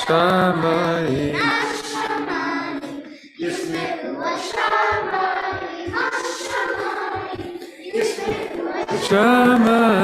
Shamayim. Shamayim.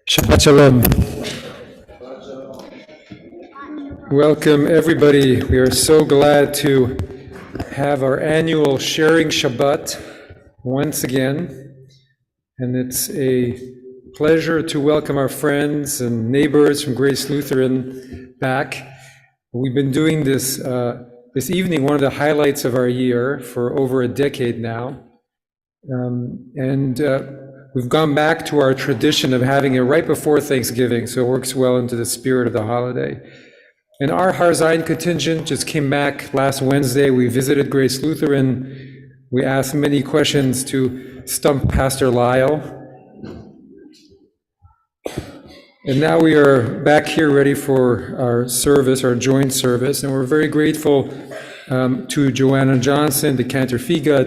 Shabbat Shalom. Welcome everybody. We are so glad to have our annual Sharing Shabbat once again. And it's a pleasure to welcome our friends and neighbors from Grace Lutheran back. We've been doing this this evening, one of the highlights of our year for over a decade now. We've gone back to our tradition of having it right before Thanksgiving, so it works well into the spirit of the holiday. And our Har Zayin contingent just came back last Wednesday. We visited Grace Lutheran. We asked many questions to stump Pastor Lyle. And now we are back here ready for our service, our joint service. And we're very grateful to Joanna Johnson, to Cantor Figa,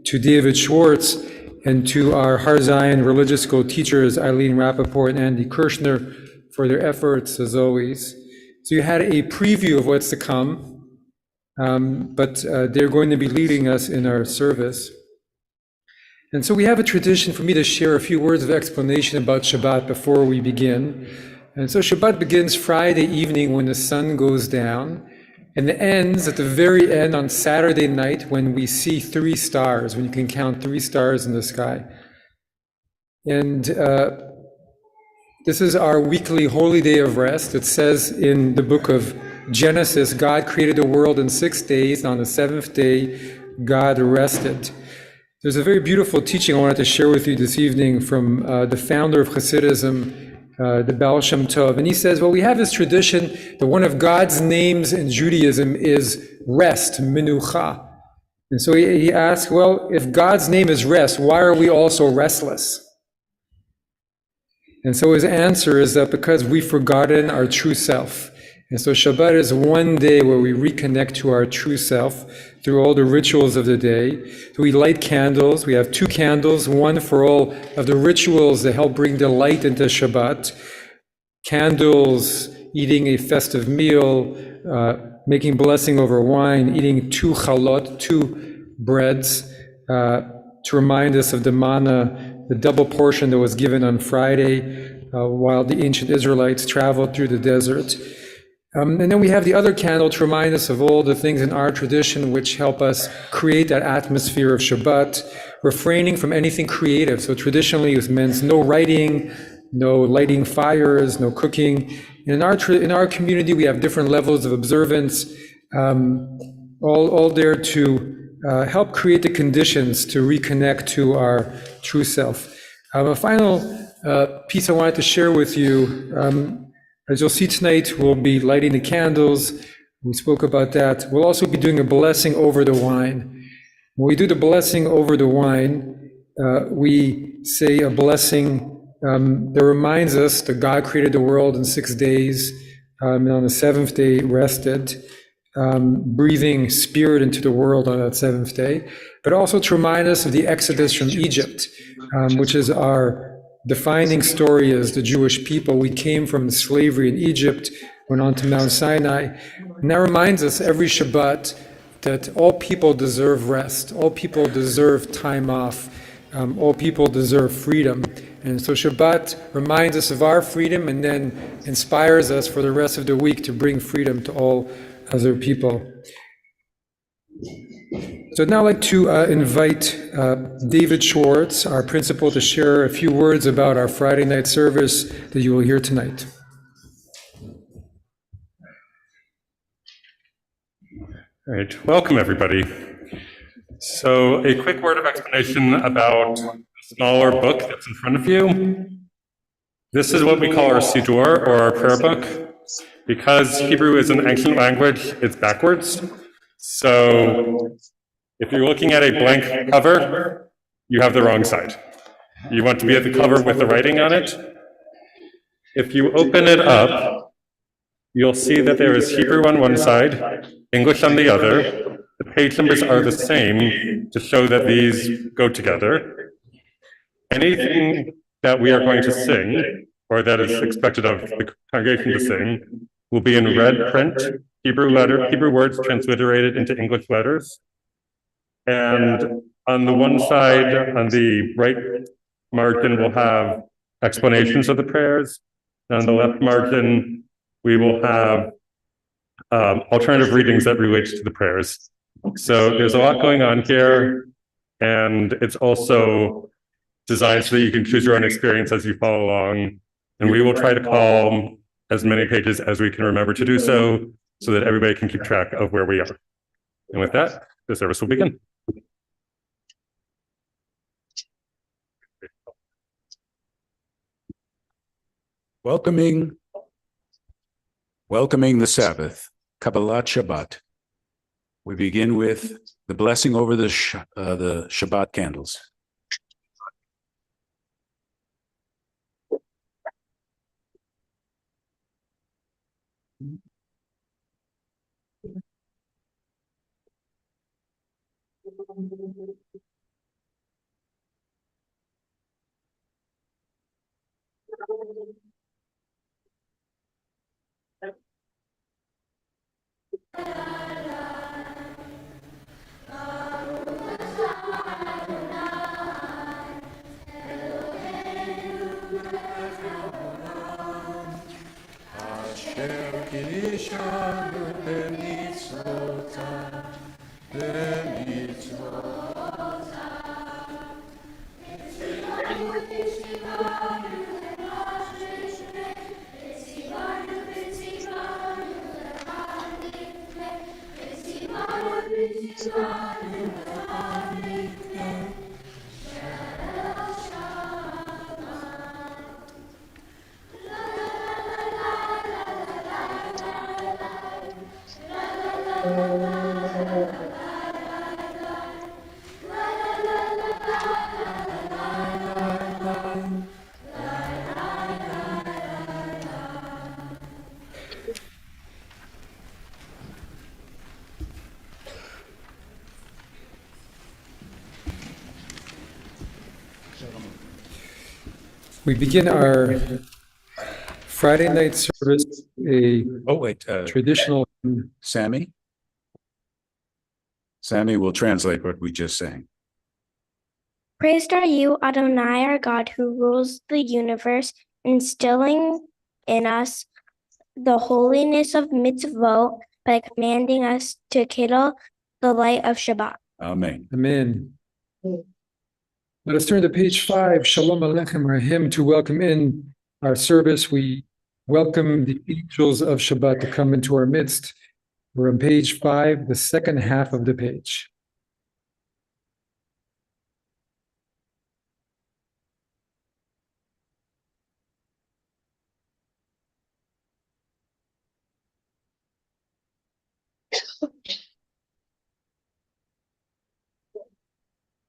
to David Schwartz, and to our Har Zayin religious school teachers, Eileen Rappaport and Andy Kirshner, for their efforts, as always. So you had a preview of what's to come, but they're going to be leading us in our service. And so we have a tradition for me to share a few words of explanation about Shabbat before we begin. And so Shabbat begins Friday evening when the sun goes down, and it ends at the very end on Saturday night when we see 3 stars, when you can count 3 stars in the sky. And this is our weekly holy day of rest. It says in the book of Genesis, God created the world in 6 days, and on the 7th day, God rested. There's a very beautiful teaching I wanted to share with you this evening from the founder of Hasidism, the Baal Shem Tov. And he says, well, we have this tradition that one of God's names in Judaism is rest, menucha. And so he asks, well, if God's name is rest, why are we also restless? And so his answer is that because we've forgotten our true self. And so Shabbat is one day where we reconnect to our true self through all the rituals of the day. So we light candles. We have 2 candles, one for all of the rituals that help bring the light into Shabbat. Candles, eating a festive meal, making blessing over wine, eating 2 chalot, 2 breads, to remind us of the manna, the double portion that was given on Friday while the ancient Israelites traveled through the desert. And then we have the other candle to remind us of all the things in our tradition which help us create that atmosphere of Shabbat, refraining from anything creative. So traditionally it meant no writing, no lighting fires, no cooking. In our community, we have different levels of observance, all there to help create the conditions to reconnect to our true self. A final piece I wanted to share with you. As you'll see tonight, we'll be lighting the candles. We spoke about that. We'll also be doing a blessing over the wine. When we do the blessing over the wine, we say a blessing that reminds us that God created the world in 6 days, and on the 7th day rested, breathing spirit into the world on that 7th day, but also to remind us of the Exodus from Egypt, which is our defining story as the Jewish people. We came from slavery in Egypt, went on to Mount Sinai, and that reminds us every Shabbat that all people deserve rest, all people deserve time off, all people deserve freedom. And so Shabbat reminds us of our freedom and then inspires us for the rest of the week to bring freedom to all other people. So I'd now like to invite David Schwartz, our principal, to share a few words about our Friday night service that you will hear tonight. All right, welcome everybody. So a quick word of explanation about the smaller book that's in front of you. This is what we call our Siddur, or our prayer book. Because Hebrew is an ancient language, it's backwards. So if you're looking at a blank cover, you have the wrong side. You want to be at the cover with the writing on it. If you open it up, you'll see that there is Hebrew on one side, English on the other. The page numbers are the same to show that these go together. Anything that we are going to sing, or that is expected of the congregation to sing, will be in red print, Hebrew words transliterated into English letters. And on the one side, on the right margin, we'll have explanations of the prayers. And on the left margin, we will have alternative readings that relate to the prayers. So there's a lot going on here, and it's also designed so that you can choose your own experience as you follow along. And we will try to call as many pages as we can remember to do so that everybody can keep track of where we are. And with that, the service will begin. Welcoming the Sabbath, Kabbalat Shabbat. We begin with the blessing over the Shabbat candles. We begin our Friday night service, a Oh, wait, traditional. Sammy? Sammy will translate what we just sang. Praised are you, Adonai, our God, who rules the universe, instilling in us the holiness of mitzvot by commanding us to kindle the light of Shabbat. Amen. Amen. Let us turn to page 5, Shalom Aleichem, our hymn to welcome in our service. We welcome the angels of Shabbat to come into our midst. We're on page 5, the second half of the page.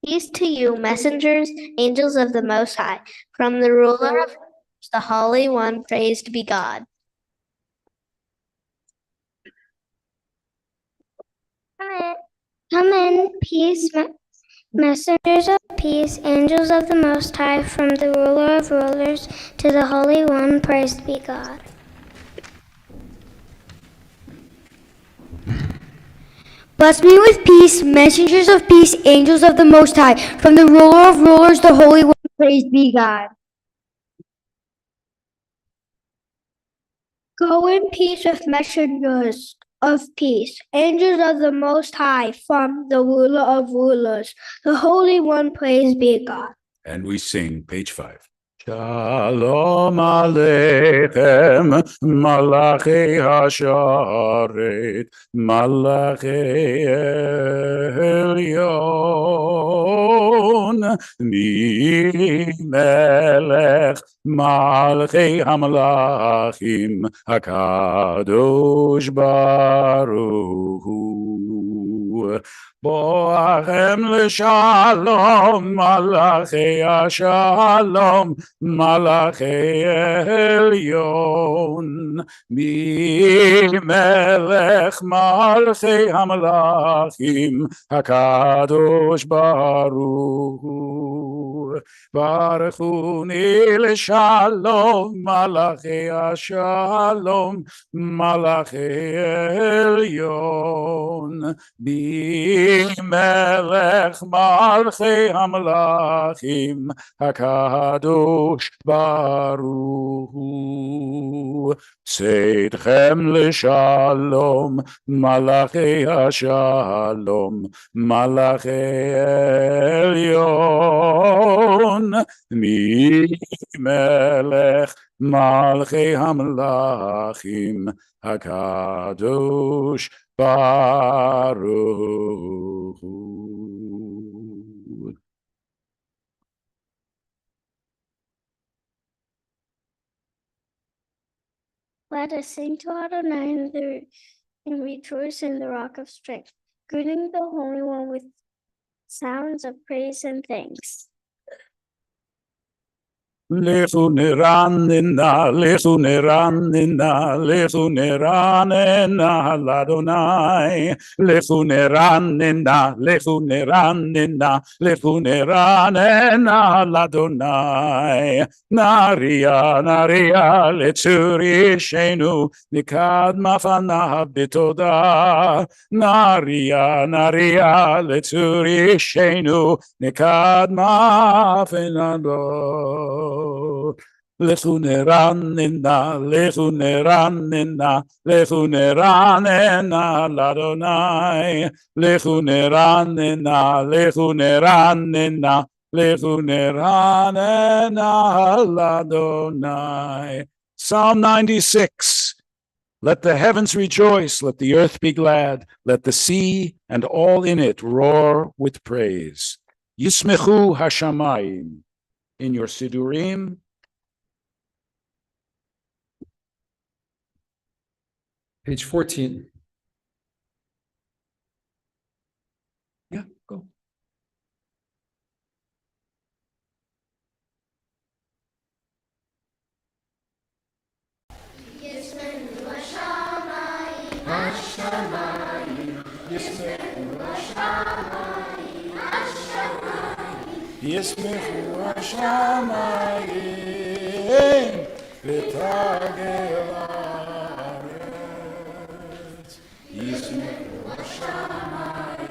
Peace to you, messengers, angels of the Most High, from the ruler of the Holy One, praised be God. Come in, peace, messengers of peace, angels of the Most High, from the ruler of rulers to the Holy One, praised be God. Bless me with peace, messengers of peace, angels of the Most High, from the ruler of rulers, the Holy One, praised be God. Go in peace with messengers of peace, angels of the Most High, from the ruler of rulers, the Holy One, praised be God. And we sing page 5. Shalom Aleichem, Malachi Hasharet, Malachi Elyon, Mi Melech, Malachi Hamalachim, HaKadosh Baruch Hu. Boachem l'shalom, Malachi Shalom, Malachi Elyon, Mi Melech Malachi Hamalachim, HaKadosh Baruch Hu. Baruchuni l'shalom, Malachi Shalom, Malachi Elyon, Melech Malchei Hamlachim HaKadosh Baruch Hu. Tzedchem l'shalom, Malachei HaShalom, Malachei Elyon, Mi Melech Malchei Hamlachim HaKadosh Baruch Hu. Let us sing to Adonai and rejoice in the rock of strength, greeting the Holy One with sounds of praise and thanks. Lechu neranena, lechu neranena, lechu neranena, Ladonai. Lechu neranena, lechu neranena, lechu neranena, Ladonai. Naria, naria, letzuri shenu, nikad mafana bitoda. Naria, naria, letzuri shenu, nikad mafanado. Lechu neranena, lechu neranena, lechu neranena, Ladonai. Lechu neranena, lechu neranena, lechu neranena, Ladonai. Psalm 96. Let the heavens rejoice, let the earth be glad, let the sea and all in it roar with praise. Yismechu hashamayim. In your Sidurim, Page 14. yeah, go. Yismechu hashamayim. השם ותגל הארץ. ישמחו השמיים,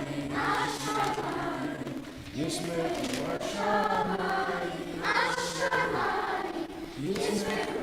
ישמחו השמיים, ישמחו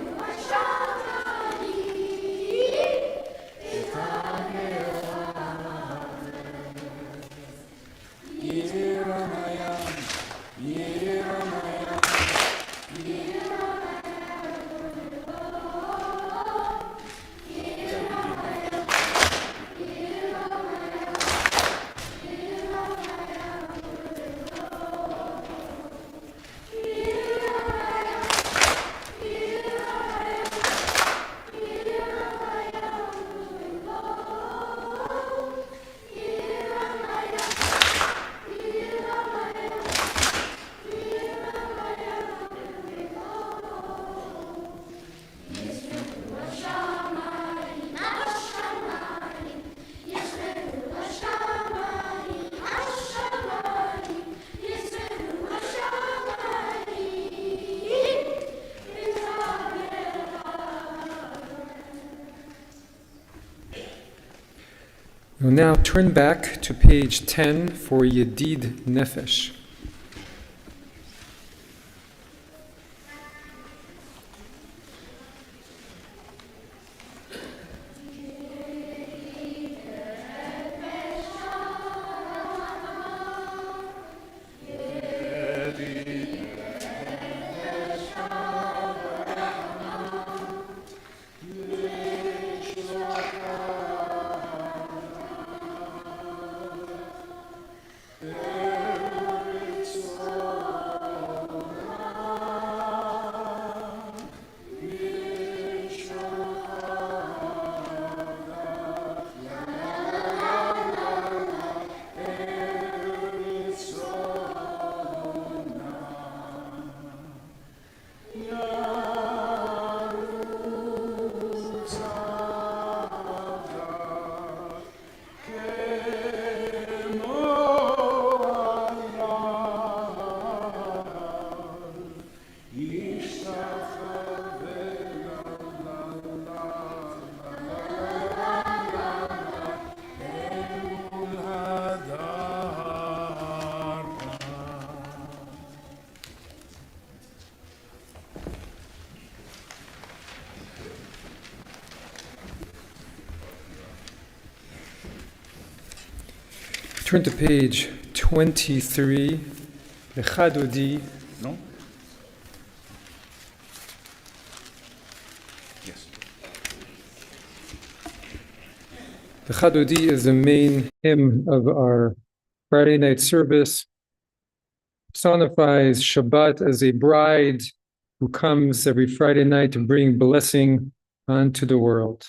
We'll now turn back to page 10 for Yedid Nefesh. Turn to page 23, Lechadodi. No? Yes. Lechadodi is the main hymn of our Friday night service. Personifies Shabbat as a bride who comes every Friday night to bring blessing onto the world.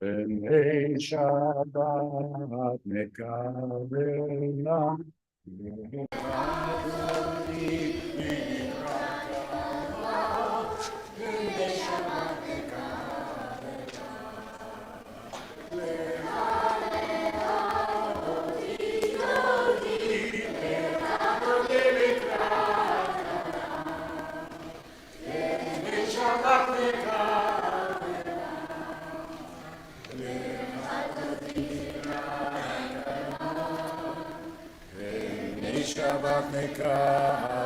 בני שבת נקרלה שבת נקרלה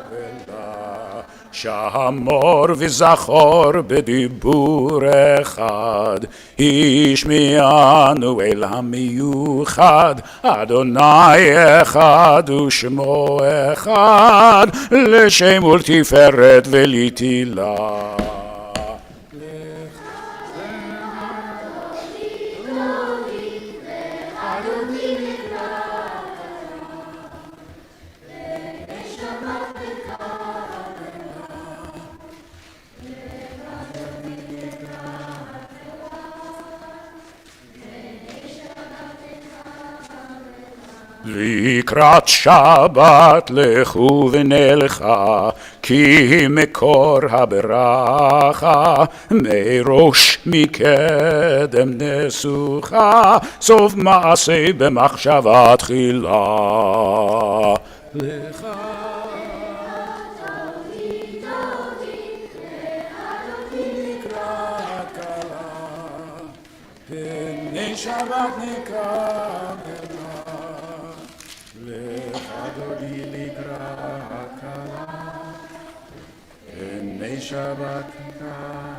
שמור וזכור בדיבור אחד השמיענו אל המיוחד אדוני אחד ושמו אחד לשם ולתפארת ולתהילה לקראת שבת לכו ונלכה כי מקור הברכה, מראש מקדם נסוכה, סוף מעשה במחשבה תחילה. לך שבת נקרא כלה, לך דודי לקרא כלה, הנה שבת נקרא.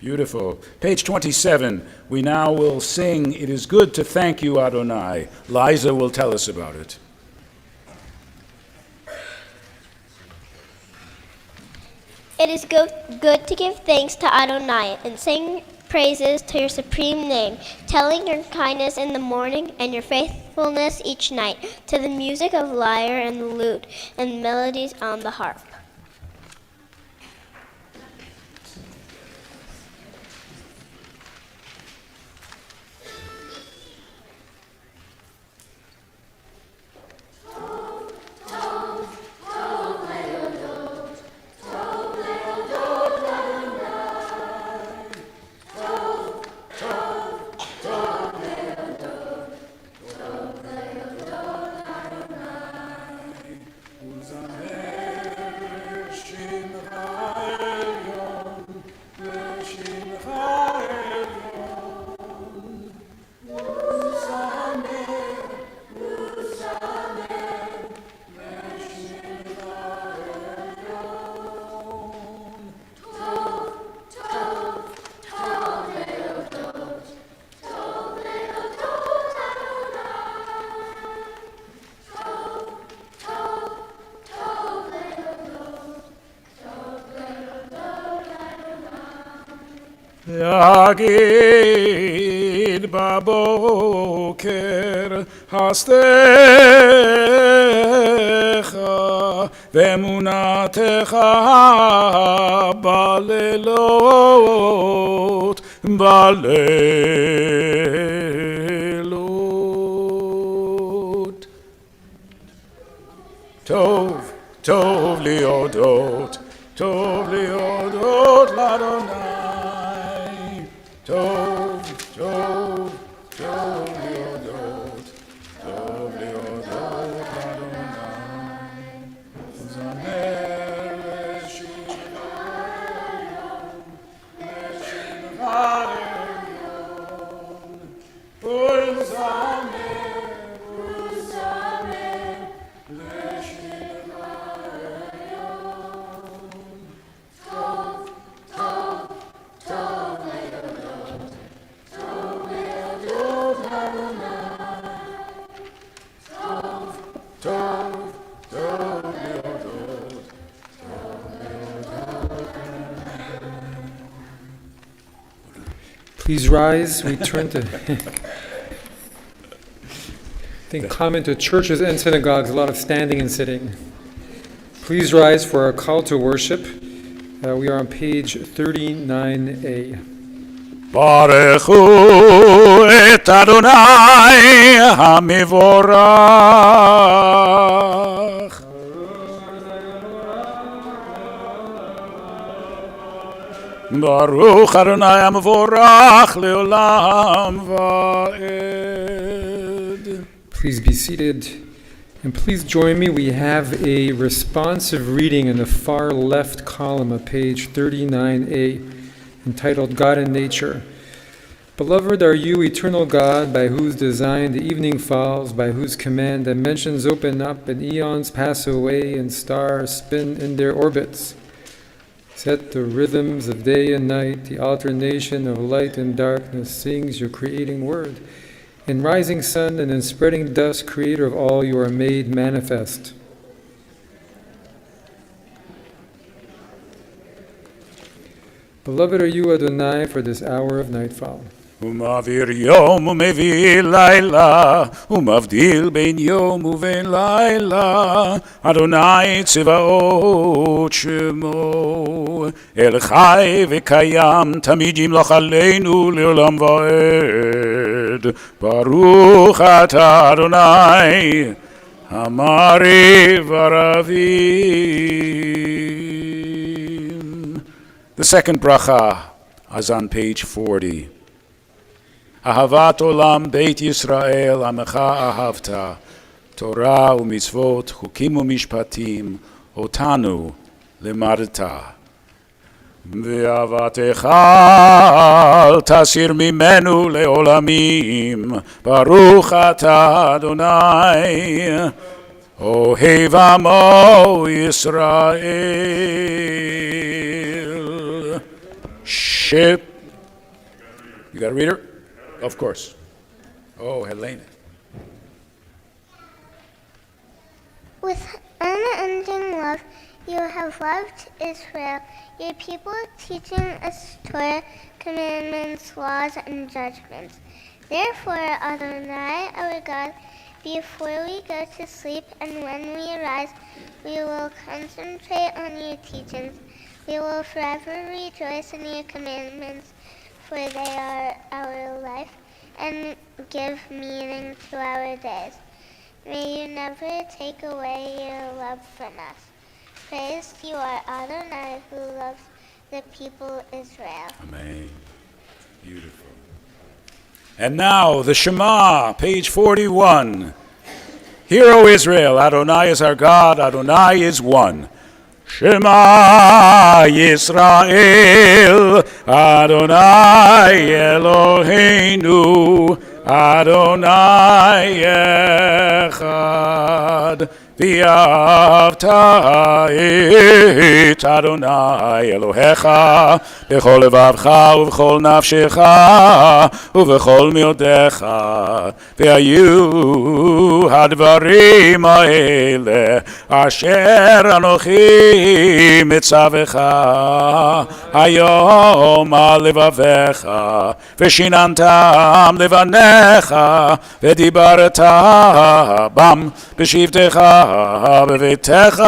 Beautiful. Page 27. We now will sing, It is Good to Thank You, Adonai. Liza will tell us about it. It is good to give thanks to Adonai and sing praises to your supreme name, telling your kindness in the morning and your faithfulness each night, to the music of lyre and the lute and melodies on the harp. יגיד בבוקר הסתך ואמונתך בלילות בלילות טוב טוב להודות טוב להודות לאדוני טוב, טוב, טוב להודות, טוב להודות לאדוני, זמר לשמך עליון, לשמך עליון, ולזמר, ולזמר, לשמך עליון, טוב, טוב, טוב Please rise. We turn to, I think, common to churches and synagogues, a lot of standing and sitting. Please rise for our call to worship. We are on page 39A. ברכו את אדוני המבורך. ברוך אדוני המבורך לעולם ועד. Please be seated. And please join me. We have a responsive reading in the far left column of page 39A entitled God and Nature. Beloved are you, eternal God, by whose design the evening falls, by whose command dimensions open up and eons pass away and stars spin in their orbits. Set the rhythms of day and night, the alternation of light and darkness sings your creating word. In rising sun and in spreading dusk, creator of all, you are made manifest. Beloved are you, Adonai, for this hour of nightfall. ומעביר יום ומביא לילה, ומבדיל בין יום ובין לילה, אדוני צבאות שמו, אל חי וקיים, תמיד ימלוך עלינו לעולם ועד. ברוך אתה אדוני, Amari Varavim. The second bracha is on page 40. Ahavat olam beit Yisrael amecha ahavta, Torah u'mitzvot, chukim u'mishpatim, otanu lemarta. Ve'avatecha al tasir mimenu leolamim, Baruch ata Adonai, Ohev amo Yisrael. Ship. You got a reader? Of course. Oh, Helena. With unending love, you have loved Israel, your people, teaching us Torah, commandments, laws, and judgments. Therefore, Adonai, our God, before we go to sleep and when we arise, we will concentrate on your teachings. We will forever rejoice in your commandments, for they are our life and give meaning to our days. May you never take away your love from us. Praised you are Adonai, who loves the people Israel. Amen. Beautiful. And now the Shema, page 41. Hear, O Israel, Adonai is our God, Adonai is one. Shema Yisrael, Adonai Eloheinu, Adonai Echad. V'ahavta et Adonai Elohecha b'chol levavcha ובכל נפשך ובכל מאודיך והיו הדברים האלה אשר אנוכי מצווך היום על לבביך ושיננתם לבניך ודיברת בם בשבתך בביתך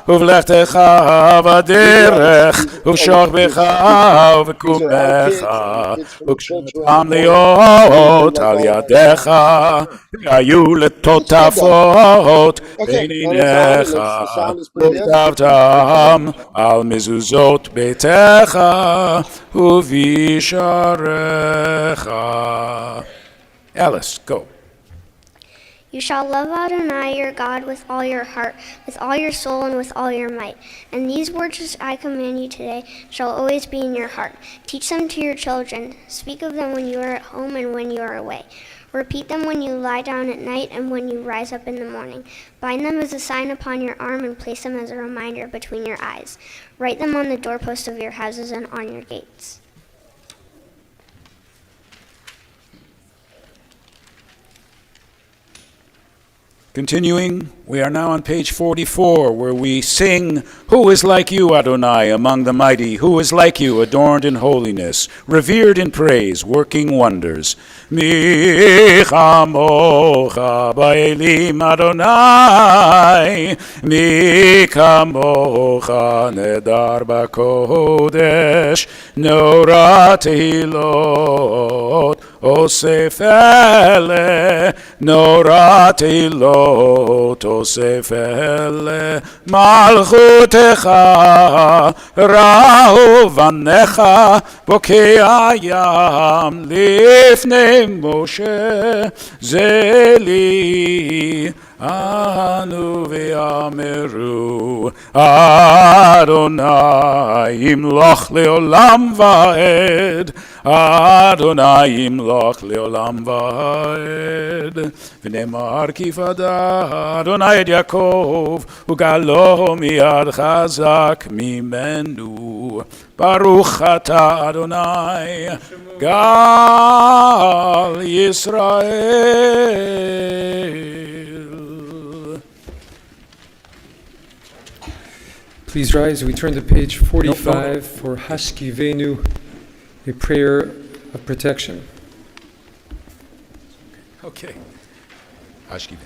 ובלכתך בדרך ובשוכבך ובקומך וכשאתם להיות על ידיך היו לטוטפות בין עיניך וכתבתם על מזוזות ביתך ובשעריך. Alice, go. You shall love Adonai your God with all your heart, with all your soul, and with all your might. And these words which I command you today shall always be in your heart. Teach them to your children. Speak of them when you are at home and when you are away. Repeat them when you lie down at night and when you rise up in the morning. Bind them as a sign upon your arm and place them as a reminder between your eyes. Write them on the doorposts of your houses and on your gates. Continuing, we are now on page 44, where we sing, Who is like you, Adonai, among the mighty? Who is like you, adorned in holiness, revered in praise, working wonders? Mi chamocha ba'elim Adonai, mi kamocha nedar b'kodesh, nora tehilot, Osef ele, nora tehilot, Osef ele, malchutecha, rahuvanecha, bokei yam, lifnei Moshe, zeli, anu ve'ameru, Adonai imloch leolam va'ed, Adonai imloch leolam va'ed, v'nemar kifada Adonai et Yaakov, ugalo miyad chazak mimenu, Baruch ata Adonai, Gal Yisrael. Please rise. We turn to page 45 for Hashkivenu, a prayer of protection. Okay. Ashkiv.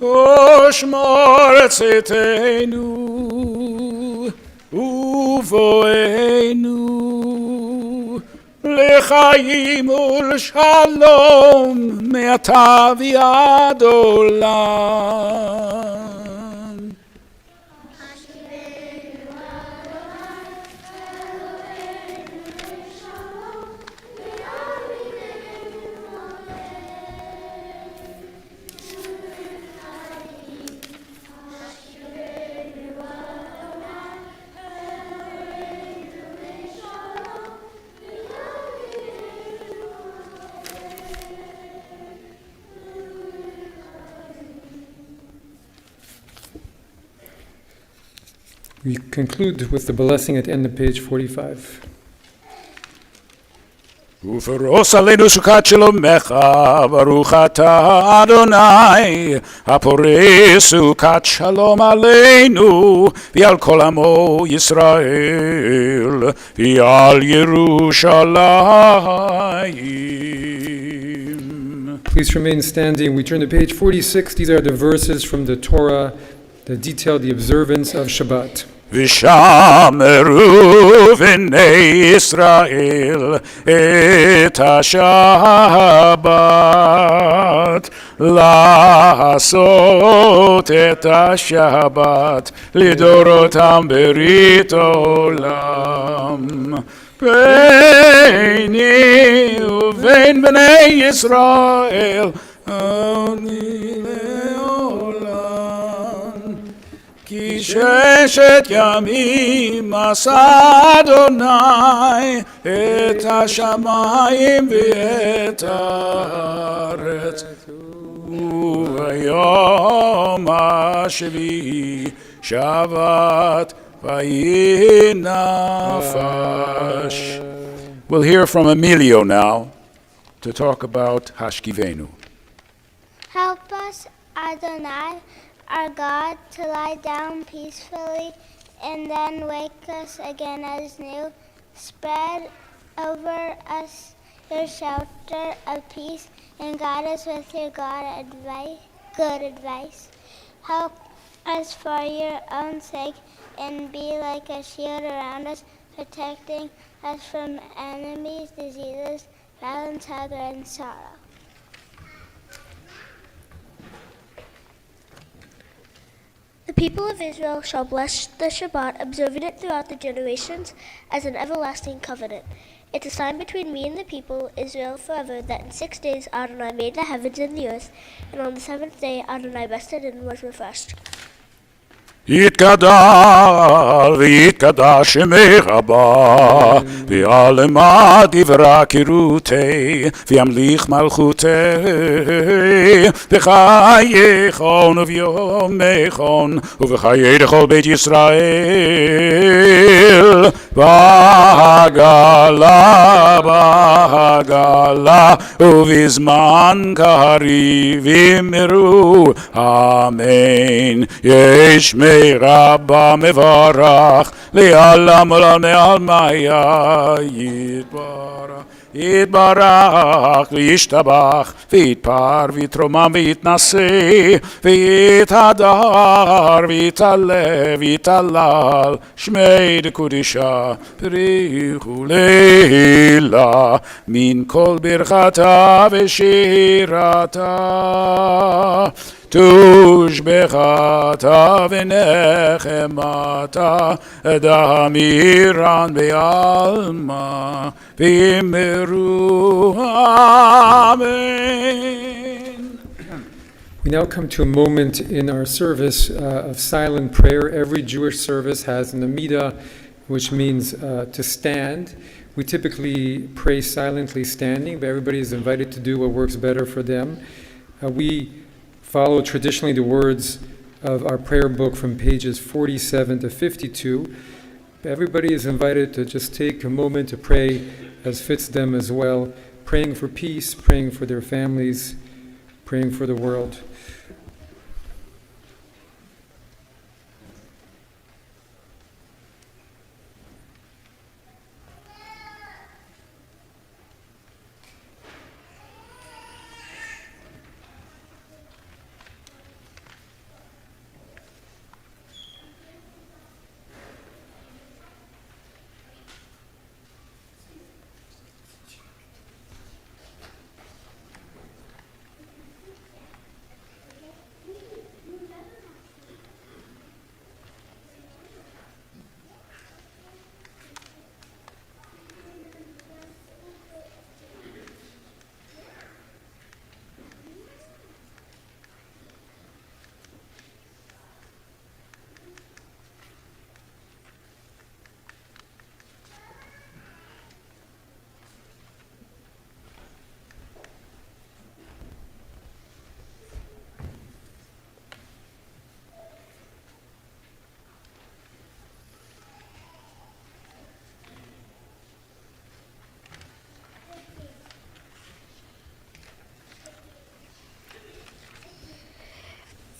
ושמור צאתנו ובואנו לחיים ולשלום מעתה ועד עולם. We conclude with the blessing at the end of page 45. ופרוס עלינו סוכת שלומך, ברוך אתה אדוני, הפורס סוכת שלום עלינו, ועל כל עמו ישראל, ועל ירושלים. Please remain standing. We turn to page 46. These are the verses from the Torah that detail the observance of Shabbat. ושמרו בני ישראל את השבת, לעשות את השבת לדורותם ברית עולם. ביני ובין בני ישראל אני לעולם. כי ששת ימים עשה אדוני את השמיים ואת הארץ, וביום השביעי שבת ויהי נפש. We'll hear from Emilio now to talk about Hashkivenu. Help us, Adonai, our God, to lie down peacefully and then wake us again as new. Spread over us your shelter of peace and guide us with your good advice. Help us for your own sake and be like a shield around us, protecting us from enemies, diseases, violence, hunger, and sorrow. The people of Israel shall bless the Shabbat, observing it throughout the generations as an everlasting covenant. It's a sign between me and the people, Israel forever, that in 6 days Adonai made the heavens and the earth, and on the seventh day Adonai rested and was refreshed. יתגדל ויתקדש שמך בה, ויעלמה דברה קירותי, וימליך מלכותי, בחייכון וביומכון, ובחיי לכל בית ישראל, בעגלה, ובזמן קריב אמרו, אמן. יש רבה מברך לעולם עולם מעלמיה יתברך וישתבח ויתפאר ויתרומם ויתנשא ויתהדר ויתעלה ויתהלל שמי דקודשה בריחו לילה מן כל ברכתה ושירתה תושבחתה ונחמתה דמירן בעלמא ואמרו אמן. We now come to a moment in our service of silent prayer. Every Jewish service has an Amida, which means to stand. We typically pray silently standing, but everybody is invited to do what works better for them. We follow traditionally the words of our prayer book from pages 47 to 52. Everybody is invited to just take a moment to pray as fits them as well, praying for peace, praying for their families, praying for the world.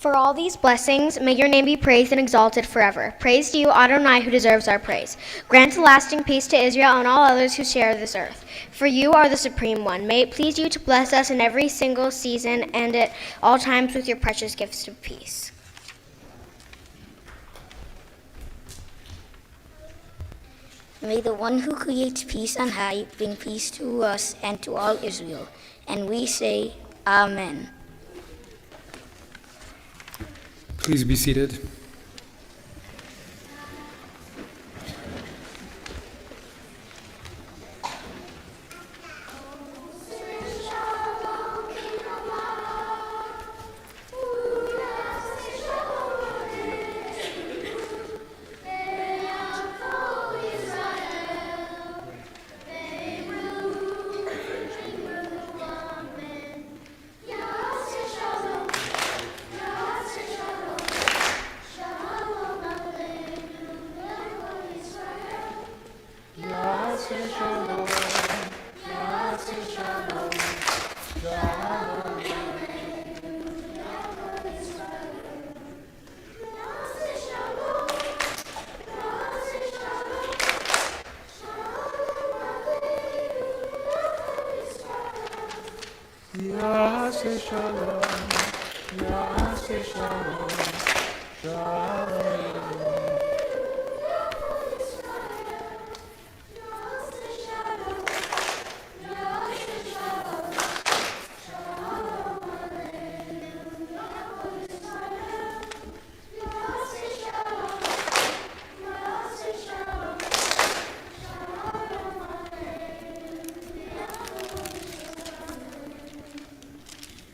For all these blessings, may your name be praised and exalted forever. Praise to you, Adonai, who deserves our praise. Grant lasting peace to Israel and all others who share this earth. For you are the Supreme One. May it please you to bless us in every single season and at all times with your precious gifts of peace. May the one who creates peace on high bring peace to us and to all Israel. And we say, Amen. Please be seated.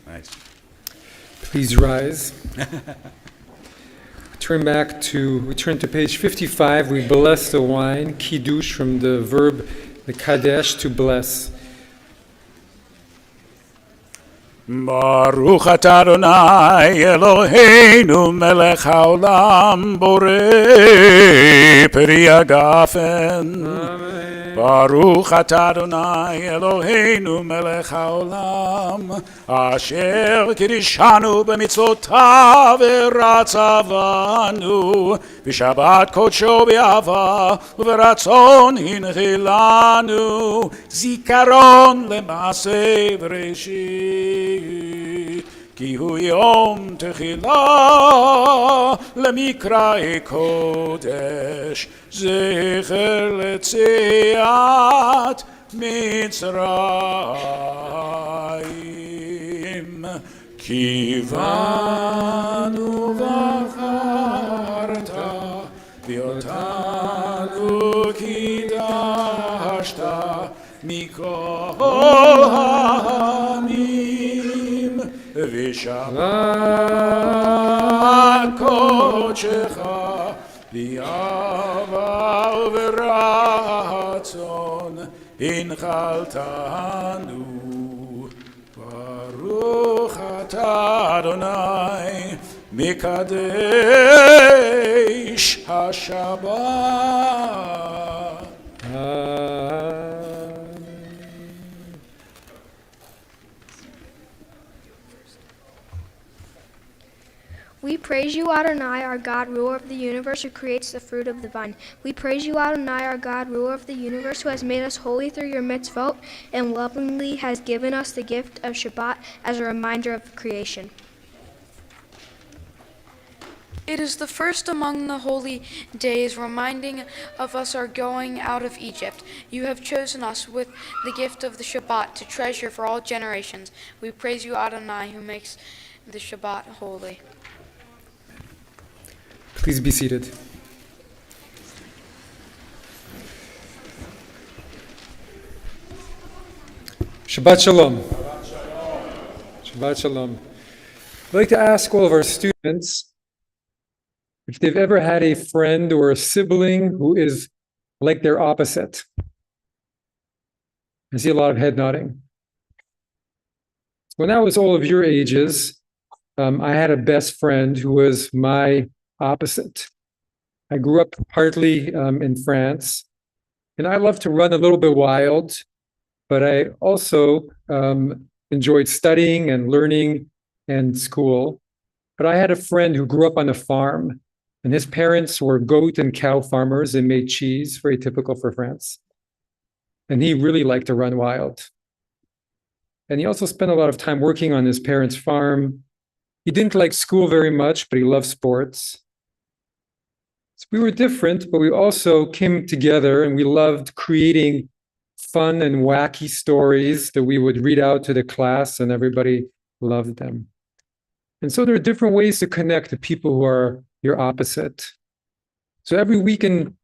Nice. Please rise. We turn to page 55. We bless the wine, kiddush, from the verb, the kadesh, to bless. Baruch atah Adonai Eloheinu melech haolam borei peri hagafen. Baruch atah Adonai Eloheinu melech haolam asher kiddushanu b'mitzvotav v'ratzavanu v'shabbat kodsho b'ahava v'ratzon hinchilanu zikaron lema'aseh v'reshit כי הוא יום תחילה למקראי קודש זכר ליציאת מצרים כי בנו בחרת ואותנו קידשת מכל העמים ושבת קודשך באהבה וברצון הנחלתנו. ברוך אתה אדוני מקדש השבת. We praise you, Adonai, our God, ruler of the universe, who creates the fruit of the vine. We praise you, Adonai, our God, ruler of the universe, who has made us holy through your mitzvot and lovingly has given us the gift of Shabbat as a reminder of creation. It is the first among the holy days, reminding of us our going out of Egypt. You have chosen us with the gift of the Shabbat to treasure for all generations. We praise you, Adonai, who makes the Shabbat holy. Please be seated. Shabbat Shalom. Shabbat Shalom. I'd like to ask all of our students if they've ever had a friend or a sibling who is like their opposite. I see a lot of head nodding. When I was all of your ages, I had a best friend who was my opposite. I grew up partly in France, and I love to run a little bit wild, but I also enjoyed studying and learning and school. But I had a friend who grew up on a farm, and his parents were goat and cow farmers and made cheese, very typical for France. And he really liked to run wild. And he also spent a lot of time working on his parents' farm. He didn't like school very much, but he loved sports. So we were different, but we also came together and we loved creating fun and wacky stories that we would read out to the class, and everybody loved them. And so there are different ways to connect to people who are your opposite. So every week in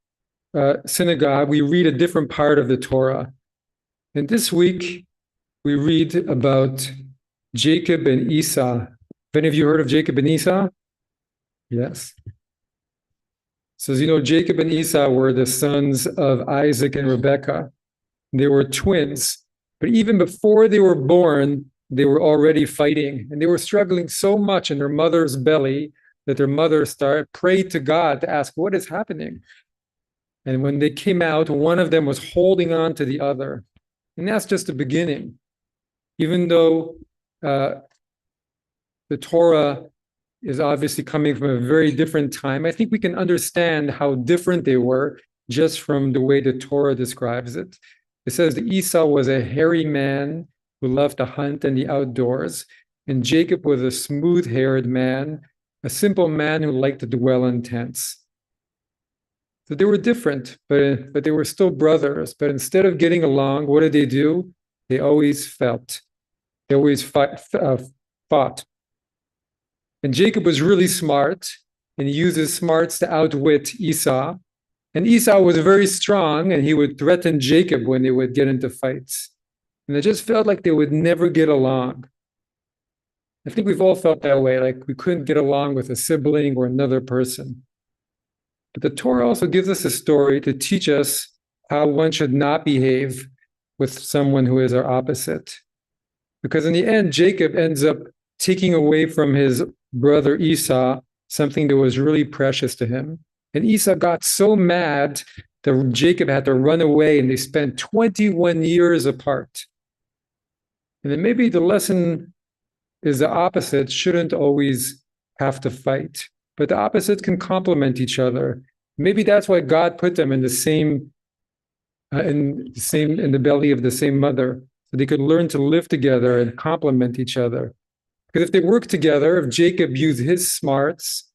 synagogue, we read a different part of the Torah. And this week, we read about Jacob and Esau. Have any of you heard of Jacob and Esau? Yes. So as you know, Jacob and Esau were the sons of Isaac and Rebekah. They were twins. But even before they were born, they were already fighting. And they were struggling so much in their mother's belly that their mother prayed to God to ask, what is happening? And when they came out, one of them was holding on to the other. And that's just the beginning. Even though the Torah is obviously coming from a very different time, I think we can understand how different they were just from the way the Torah describes it. It says that Esau was a hairy man who loved to hunt and the outdoors, and Jacob was a smooth-haired man, a simple man who liked to dwell in tents. So they were different, but they were still brothers. But instead of getting along, what did they do? They always fought. They always fought. And Jacob was really smart, and he used his smarts to outwit Esau. And Esau was very strong, and he would threaten Jacob when they would get into fights. And it just felt like they would never get along. I think we've all felt that way, like we couldn't get along with a sibling or another person. But the Torah also gives us a story to teach us how one should not behave with someone who is our opposite. Because in the end, Jacob ends up taking away from his brother Esau something that was really precious to him. And Esau got so mad that Jacob had to run away, and they spent 21 years apart. And then maybe the lesson is the opposites shouldn't always have to fight, but the opposites can complement each other. Maybe that's why God put them in the same, in the belly of the same mother, so they could learn to live together and complement each other. Because if they work together, if Jacob used his smarts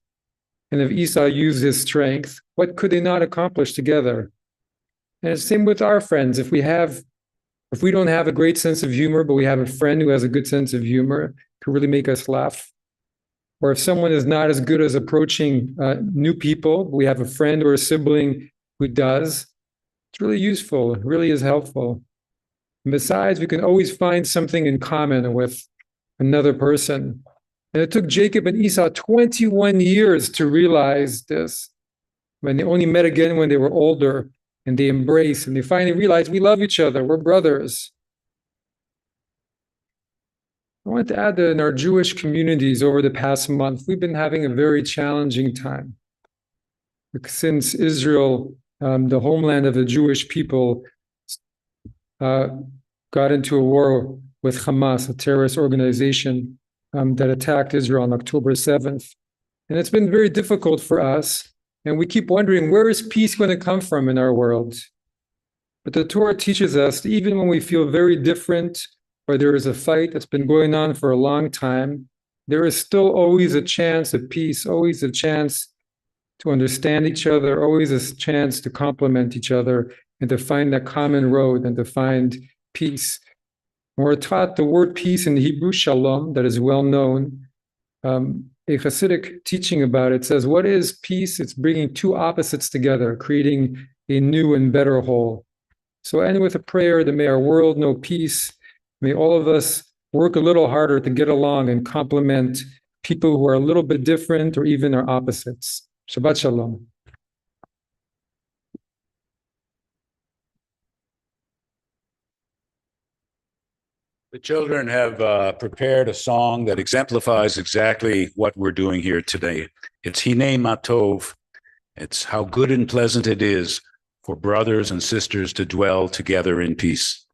and if Esau used his strength, what could they not accomplish together? And it's the same with our friends. If we don't have a great sense of humor, but we have a friend who has a good sense of humor, it could really make us laugh. Or if someone is not as good as approaching new people, we have a friend or a sibling who does, it's really useful, it really is helpful. And besides, we can always find something in common with another person. And it took Jacob and Esau 21 years to realize this. When they only met again when they were older, and they embraced, and they finally realized we love each other, we're brothers. I want to add that in our Jewish communities over the past month, we've been having a very challenging time. Since Israel, the homeland of the Jewish people, got into a war with Hamas, a terrorist organization that attacked Israel on October 7th. And it's been very difficult for us. And we keep wondering, where is peace going to come from in our world? But the Torah teaches us that even when we feel very different, or there is a fight that's been going on for a long time, there is still always a chance of peace, always a chance to understand each other, always a chance to complement each other and to find that common road and to find peace. And we're taught the word peace in Hebrew, shalom, that is well known. A Hasidic teaching about it says, what is peace? It's bringing two opposites together, creating a new and better whole. So I end with a prayer that may our world know peace. May all of us work a little harder to get along and complement people who are a little bit different or even our opposites. Shabbat Shalom. The children have prepared a song that exemplifies exactly what we're doing here today. It's Hinei Matov. It's how good and pleasant it is for brothers and sisters to dwell together in peace.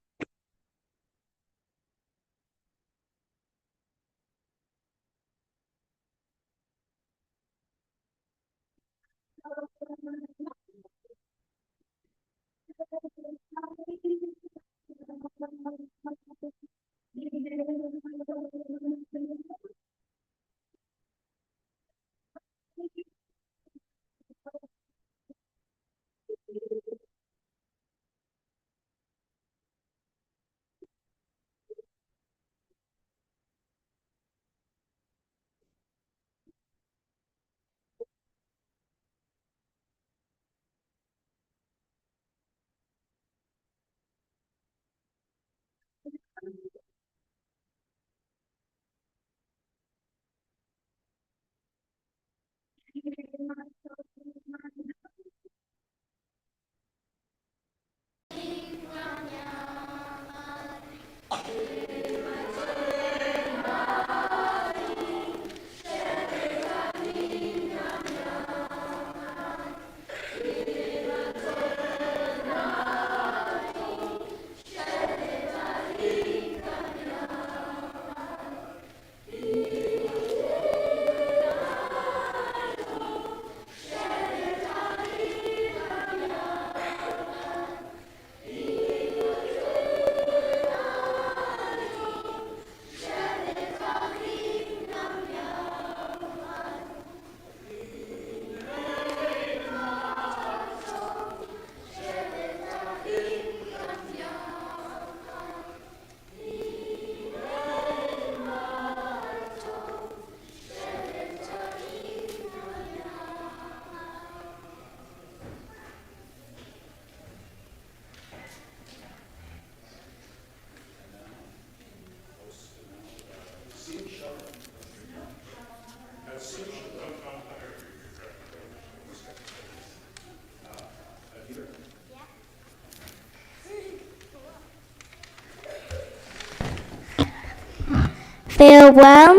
Farewell,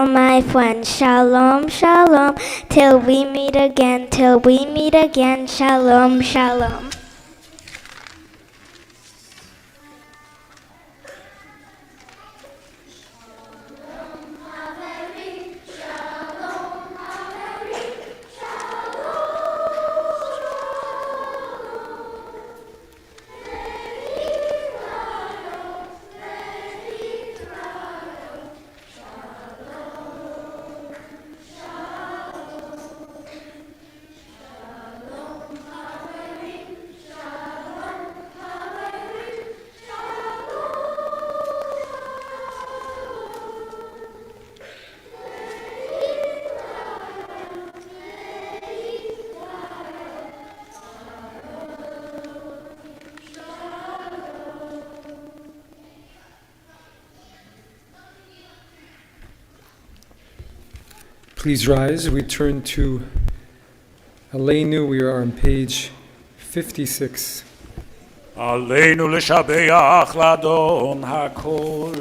my friends, shalom, shalom, till we meet again, shalom, shalom. Please rise. We turn to Aleinu. We are on page 56. עלינו לשבח לאדון הכל,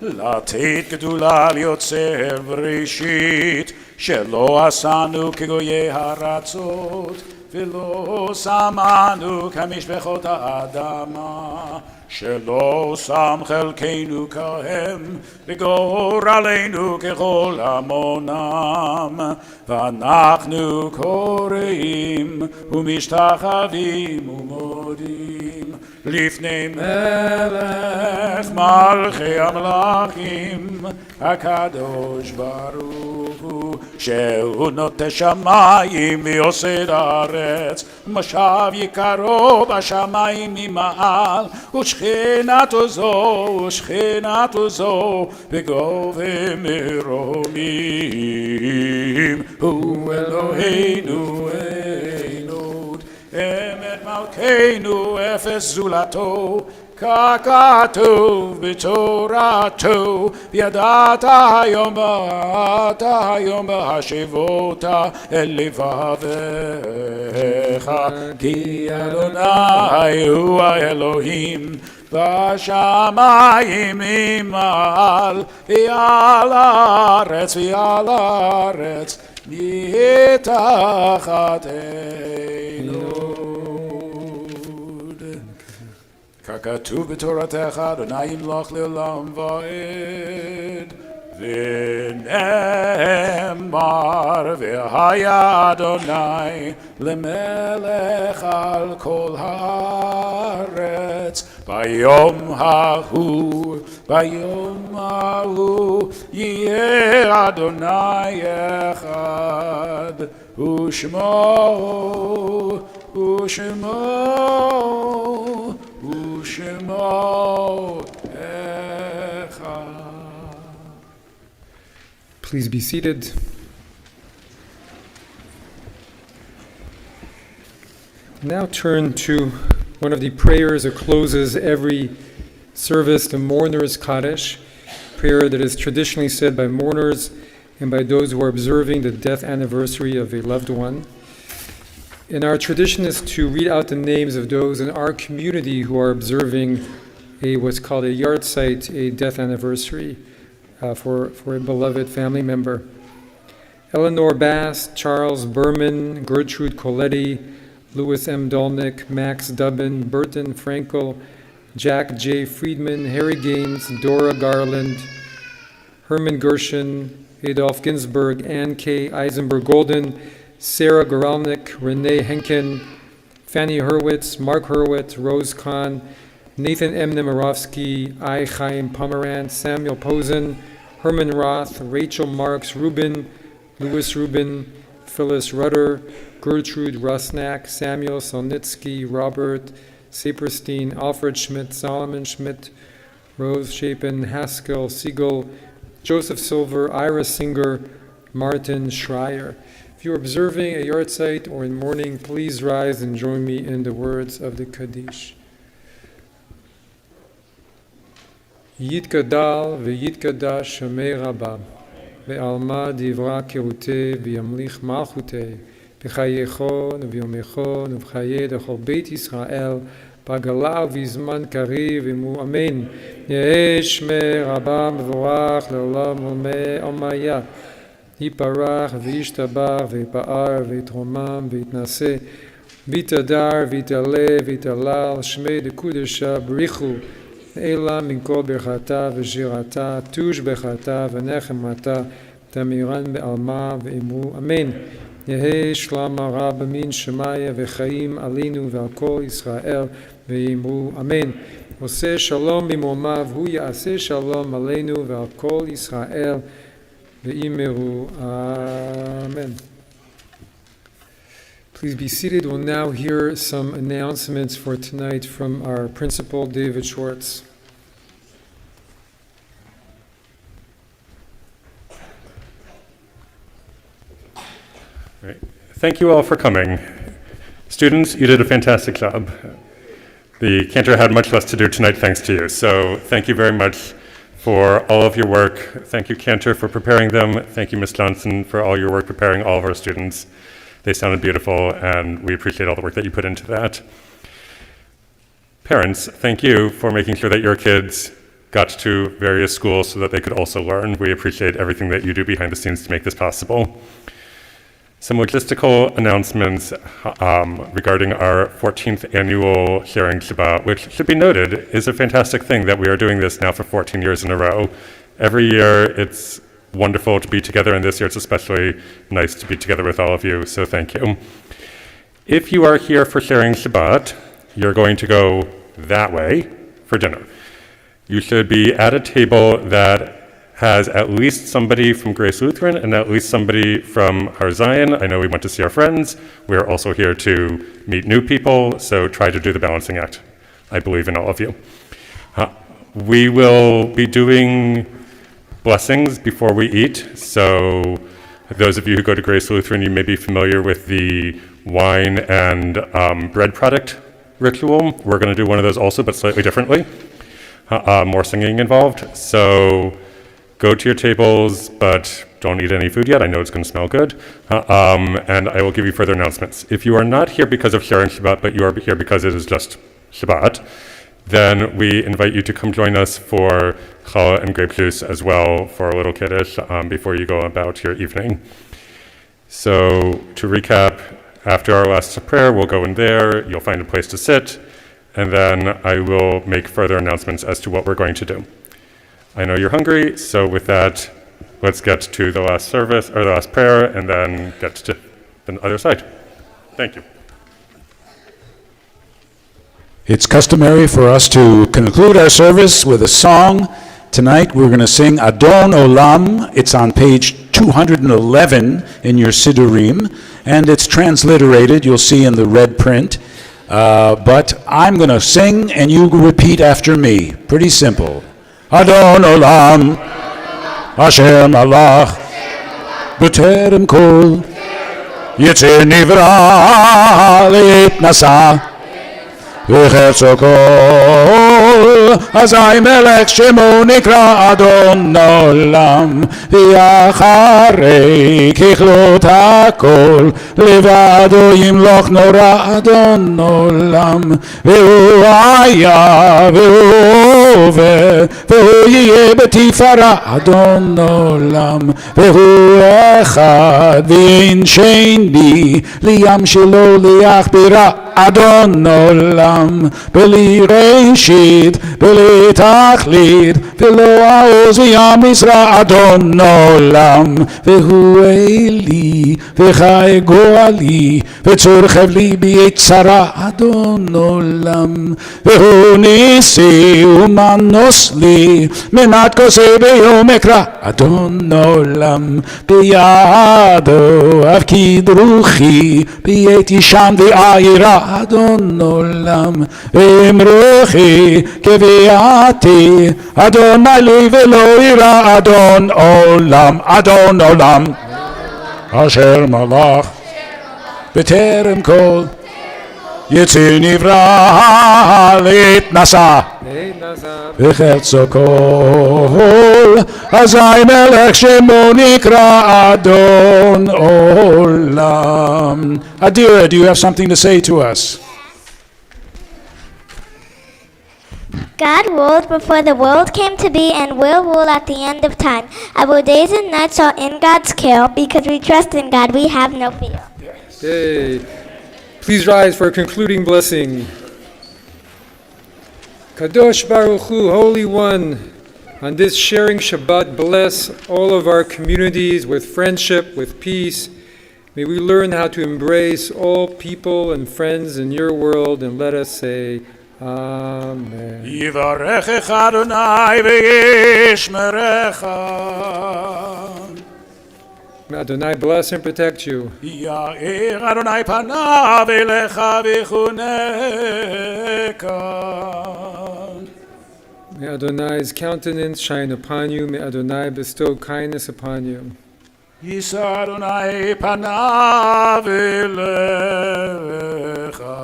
לתת גדולה ליוצר בראשית, שלא עשנו כגויי הארצות, ולא שמנו כמשפחות האדמה, שלא שם חלקנו כהם, וגורלנו ככל המונם, ואנחנו קוראים ומשתחווים ומודים לפני מלך מלכי המלכים, הקדוש ברוך הוא, שהוא נוטה שמיים ויוסד הארץ, משב יקרו בשמיים ממעל, ושכינתו זו בגובה מרומים, הוא אלוהינו אין עוד, אמת מלכנו אפס זולתו, ככתוב בתורתו, וידעת היום בהשיבות אל לבביך, כי אדוני הוא האלוהים בשמיים ממעל, ועל הארץ מתחתנו. ככתוב בתורתך, אדוני ימלוך לעולם ועד, ונאמר נאמר והיה אדוני למלך על כל הארץ ביום ההוא יהיה אדוני אחד ושמו אחד. Please be seated. Now turn to one of the prayers that closes every service, the Mourner's Kaddish, prayer that is traditionally said by mourners and by those who are observing the death anniversary of a loved one. And our tradition is to read out the names of those in our community who are observing what's called a yahrzeit, a death anniversary for a beloved family member. Eleanor Bass, Charles Berman, Gertrude Coletti, Louis M. Dolnick, Max Dubbin, Burton Frankel, Jack J. Friedman, Harry Gaines, Dora Garland, Herman Gershon, Adolf Ginsberg, Ann K. Eisenberg-Golden, Sarah Goralnik, Renee Henkin, Fanny Hurwitz, Mark Hurwitz, Rose Kahn, Nathan M. Nemirovsky, I. Chaim Pomerantz, Samuel Posen, Herman Roth, Rachel Marks, Rubin, Louis Rubin, Phyllis Rudder, Gertrude Rusnak, Samuel Solnitsky, Robert Saperstein, Alfred Schmidt, Solomon Schmidt, Rose Chapin, Haskell Siegel, Joseph Silver, Ira Singer, Martin Schreier. If you're observing a yahrzeit or in mourning, please rise and join me in the words of the Kaddish. Yitgadal v'yitgadash Shemei Rabba ve'alma divra kirutei v'yamlich malchutei b'chayechon v'yomechon v'chayei dechol Beit Yisrael b'gala v'zman kariv v'mu amen. Yehei Shmei Rabba mevorach le'olam omaya yiparach v'yishtabach v'yipa'ar v'yitromam v'yitnaseh v'yitadar v'yitaleh v'yitalal Shmei dekudesha b'richu Eila minkol berchata v'shirata tush bechata v'nechemata tamiran be'alma ve'imru amen. Yehei shlama rab min shemaya v'chaim alinu ve'al kol Yisrael ve'imru amen. Oseh shalom b'momav hu ya'aseh shalom aleinu ve'al kol Yisrael ve'imru amen. Please be seated. We'll now hear some announcements for tonight from our principal, David Schwartz. Great. Thank you all for coming. Students, you did a fantastic job. The cantor had much less to do tonight thanks to you, so thank you very much for all of your work. Thank you, Cantor, for preparing them. Thank you, Ms. Johnson, for all your work preparing all of our students. They sounded beautiful, and we appreciate all the work that you put into that. Parents, thank you for making sure that your kids got to various schools so that they could also learn. We appreciate everything that you do behind the scenes to make this possible. Some logistical announcements regarding our 14th annual Sharing Shabbat, which should be noted is a fantastic thing that we are doing this now for 14 years in a row. Every year it's wonderful to be together, and this year it's especially nice to be together with all of you, so thank you. If you are here for Sharing Shabbat, you're going to go that way for dinner. You should be at a table that has at least somebody from Grace Lutheran and at least somebody from our Zion. I know we went to see our friends. We are also here to meet new people, so try to do the balancing act. I believe in all of you. We will be doing blessings before we eat. So those of you who go to Grace Lutheran, you may be familiar with the wine and bread product ritual. We're going to do one of those also, but slightly differently. More singing involved. So go to your tables, but don't eat any food yet. I know it's going to smell good. And I will give you further announcements. If you are not here because of Sharing Shabbat, but you are here because it is just Shabbat, then we invite you to come join us for challah and grape juice as well for a little kiddush before you go about your evening. So to recap, after our last prayer, we'll go in there, you'll find a place to sit, and then I will make further announcements as to what we're going to do. I know you're hungry, so with that, let's get to the last service, or the last prayer, and then get to the other side. Thank you. It's customary for us to conclude our service with a song. Tonight we're going to sing Adon Olam. It's on page 211 in your Siddurim, and it's transliterated, you'll see in the red print. But I'm going to sing and you repeat after me. Pretty simple. Adon Olam, Asher Malach, B'terem Kol, Yitzir Nivra, Leit Nasa, V'cherzo Kol, Azai Melech Shemo Nikra Adon Olam, V'yacharei Kichlot HaKol, Levado Yimloch Nora Adon Olam, V'hu Haya, V'hu Ove, V'hu Yeh B'tifara Adon Olam, V'hu Echad, V'in Sheni, Liyam Shelo Liyachbira Adon Olam, B'li Reshit, B'li Tachlit, V'lo Ha'oz V'yam Yisra Adon Olam, V'hu Eli, V'chai Goali, V'tzur Chevli B'yitzara Adon Olam, V'hu Nisi Umanos Li, Minat Kosei B'yom Ekra Adon Olam, B'yado Avkid Ruchi, B'yet Yisham V'ayira Adon Olam, V'imruchi K'viati, Adonai Li V'lo Ira Adon Olam, Adon Olam, Asher Malach, B'terem Kol, Yitzir Nivra, Leit Nasa, V'cherzo Kol, Azai Melech Shemo Nikra Adon Olam. Adira, do you have something to say to us? God ruled before the world came to be and will rule at the end of time. Our days and nights are in God's care. Because we trust in God, we have no fear. Yay. Please rise for a concluding blessing. Kadosh Baruch Hu, Holy One, on this sharing Shabbat, bless all of our communities with friendship, with peace. May we learn how to embrace all people and friends in your world, and let us say, Amen. Yivarechecha Adonai v'yishmerecha. May Adonai bless and protect you. Ya'ir Adonai panav elecha v'chuneka. May Adonai's countenance shine upon you. May Adonai bestow kindness upon you. Yisa Adonai panav elecha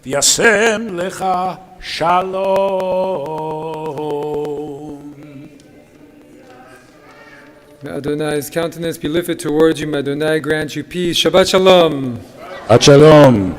v'yasem lecha shalom. May Adonai's countenance be lifted towards you. May Adonai grant you peace. Shabbat Shalom. Shabbat Shalom.